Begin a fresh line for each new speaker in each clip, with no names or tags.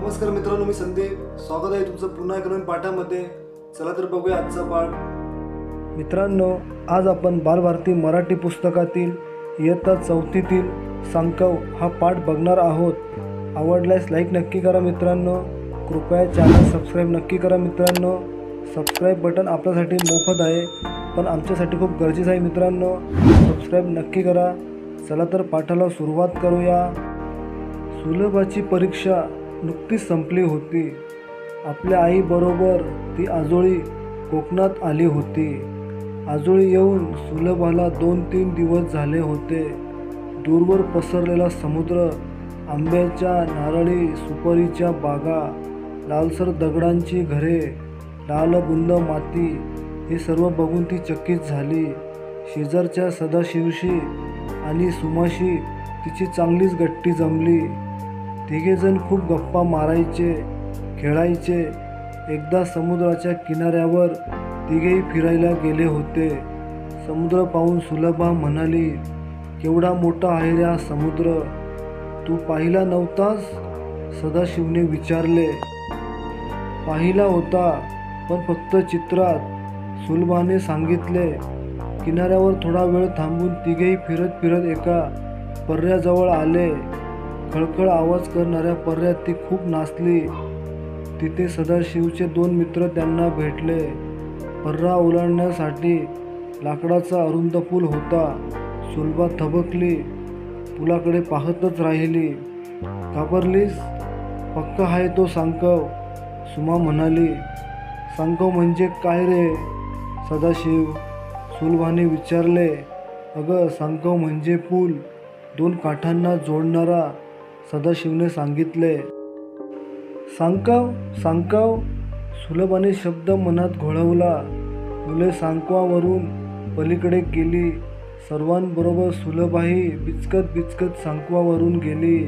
नमस्कार मित्रांनो, मी संदीप. स्वागत आहे तुमचं पुन्हा एक नवीन पाठामध्ये. चला तर बघूया आजचा पाठ. मित्रांनो, आज आपण बालभारती मराठी पुस्तकातील इयत्ता 4थीतील सांकव हा पाठ बघणार आहोत. आवडल्यास लाईक नक्की करा मित्रांनो. कृपया चॅनल सबस्क्राईब नक्की करा मित्रांनो. सबस्क्राईब बटन आपल्यासाठी मोफत आहे, पण आमच्यासाठी खूप गरजेचं आहे मित्रांनो. सबस्क्राईब नक्की करा. चला तर पाठाला सुरुवात करूया. सुलभाची परीक्षा नुकतीच संपली होती. आपल्या आईबरोबर ती आजोळी कोकणात आली होती. आजोळी येऊन सुलभाला 2-3 दिवस झाले होते. दूरवर पसरलेला समुद्र, आंब्याच्या, नारळी, सुपारीच्या बागा, लालसर दगडांची घरे, लालबुंद माती, हे सर्व बघून ती चकित झाली. शेजारच्या सदाशिवशी आणि सुमाशी तिची चांगलीच गट्टी जमली. तिघेजण खूप गप्पा मारायचे, खेळायचे. एकदा समुद्राच्या किनाऱ्यावर तिघेही फिरायला गेले होते. समुद्र पाहून सुलभा म्हणाली, केवढा मोठा आहे रे हा समुद्र, तू पाहिला नव्हतास? सदाशिवने विचारले. पाहिला होता, पण फक्त चित्रात, सुलभाने सांगितले. किनाऱ्यावर थोडा वेळ थांबून तिघेही फिरत फिरत एका पर्ऱ्याजवळ आले. खळखळ आवाज करणाऱ्या पर्ऱ्यात ती खूप नाचली. तिथे सदाशिवचे 2 मित्र त्यांना भेटले. पर्रा ओलांडण्यासाठी लाकडाचा अरुंद पूल होता. सुलभा थबकली, पुलाकडे पाहतच राहिली. घाबरलीस? पक्का आहे तो सांकव, सुमा म्हणाली. सांकव म्हणजे काय रे सदाशिव? सुलभाने विचारले. अगं, सांकव म्हणजे पूल, 2 काठांना जोडणारा, सदाशिवने सांगितले. सांकव सांकव, सुलभाने शब्द मनात घोळवला. मुले सांकवावरून पलीकडे गेली. सर्वांबरोबर सुलभाही बिचकत बिचकत सांकवावरून गेली.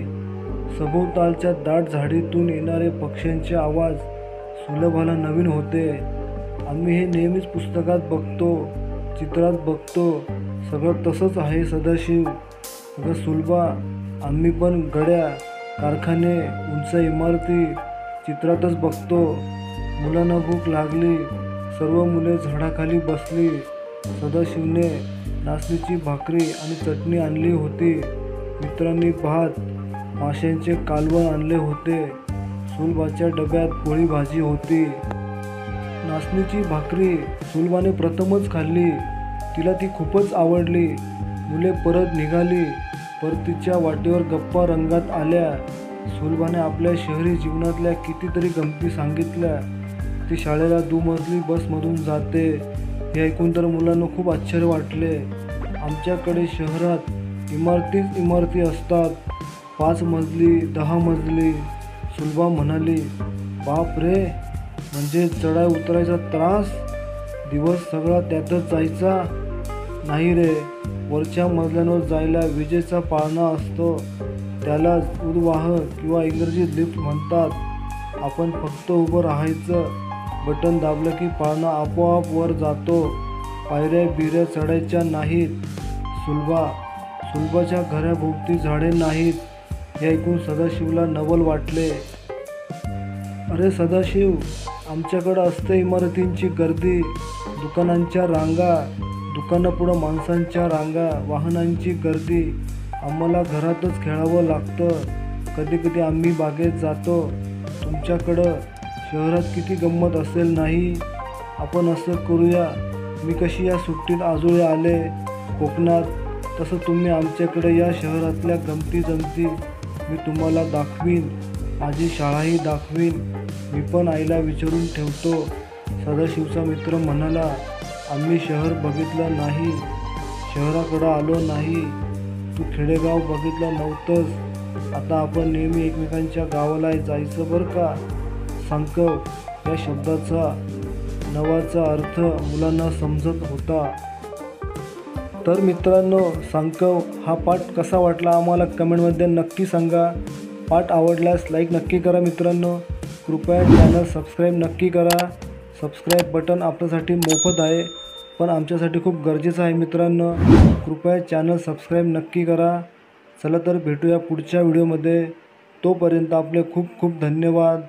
सभोवतालच्या दाट झाडीतून येणारे पक्ष्यांचे आवाज सुलभाला नवीन होते. आम्ही हे नेहमीच पुस्तकात बघतो, चित्रात बघतो, सगळं तसंच आहे सदाशिव. अगं सुलभा, आम्ही पण गड्या, कारखाने, उंच इमारती चित्रातच बघतो. मुलांना भूक लागली. सर्व मुले झाडाखाली बसली. सदाशिवने नाचणीची भाकरी आणि चटणी आणली होती. मित्रांनी भात, माशांचे कालवण आणले होते. सुलभाच्या डब्यात पोळी भाजी होती. नाचणीची भाकरी सुलभाने प्रथमच खाल्ली. तिला ती खूपच आवडली. मुले परत निघाली. परतीच्या वाटेवर गप्पा रंगात आल्या. सुलभाने आपल्या शहरी जीवनातल्या कितीतरी गमती सांगितल्या. ती शाळेला दुमजली बसमधून जाते. हे ऐकून तर मुलांना खूप आश्चर्य वाटले. आमच्याकडे शहरात इमारतीच इमारती असतात, 5 मजली, 10 मजली. सुलभा म्हणाली. बाप रे, म्हणजे चढाई उतरायचा त्रास, दिवस सगळा त्यातच जायचा? नाही रे, वरच्या मजल्यांवर जायला विजेचा पाळणा असतो, त्याला उद्वाह किंवा इंग्रजीत लिफ्ट म्हणतात. आपण फक्त उभं राहायचं, बटन दाबलं की पाळणा आपोआप वर जातो. पायऱ्या बिऱ्या चढायच्या नाहीत. सुलभाच्या घराभोवती झाडे नाहीत. हे ऐकून सदाशिवला नवल वाटले. अरे सदाशिव, आमच्याकडं असते इमारतींची गर्दी, दुकानांच्या रांगा, दुकानापुढं माणसांच्या रांगा, वाहनांची गर्दी. आम्हाला घरातच खेळावं लागतं. कधी कधी आम्ही बागेत जातो. तुमच्याकडं शहरात किती गंमत असेल नाही? आपण असं करूया, मी कशी या सुट्टीत आजोळी आले कोकणात, तसं तुम्ही आमच्याकडे या शहरातल्या गमती जमती मी तुम्हाला दाखवीन. माझी शाळाही दाखवीन. मी पण आईला विचारून ठेवतो. सदाशिवचा मित्र म्हणाला. आम्ही शहर बघितलं नाही, शहराकडं आलो नाही. तू खेडेगाव बघितलं नव्हतंस. आता आपण नेहमी एकमेकांच्या गावाला जायचं बरं का. सांकव या शब्दाचा नावाचा अर्थ मुलांना समजत होता. तर मित्रांनो, सांकव हा पाठ कसा वाटला आम्हाला कमेंटमध्ये नक्की सांगा. पाठ आवडल्यास लाईक नक्की करा मित्रांनो. कृपया चॅनल सबस्क्राईब नक्की करा. सबस्क्राईब बटन आपल्यासाठी मोफत आहे, पण आमच्यासाठी खूप गरजेचं आहे मित्रांनो. कृपया चॅनल सबस्क्राईब नक्की करा. चला तर भेटूया पुढच्या व्हिडिओमध्ये. तोपर्यंत आपले खूप खूप धन्यवाद.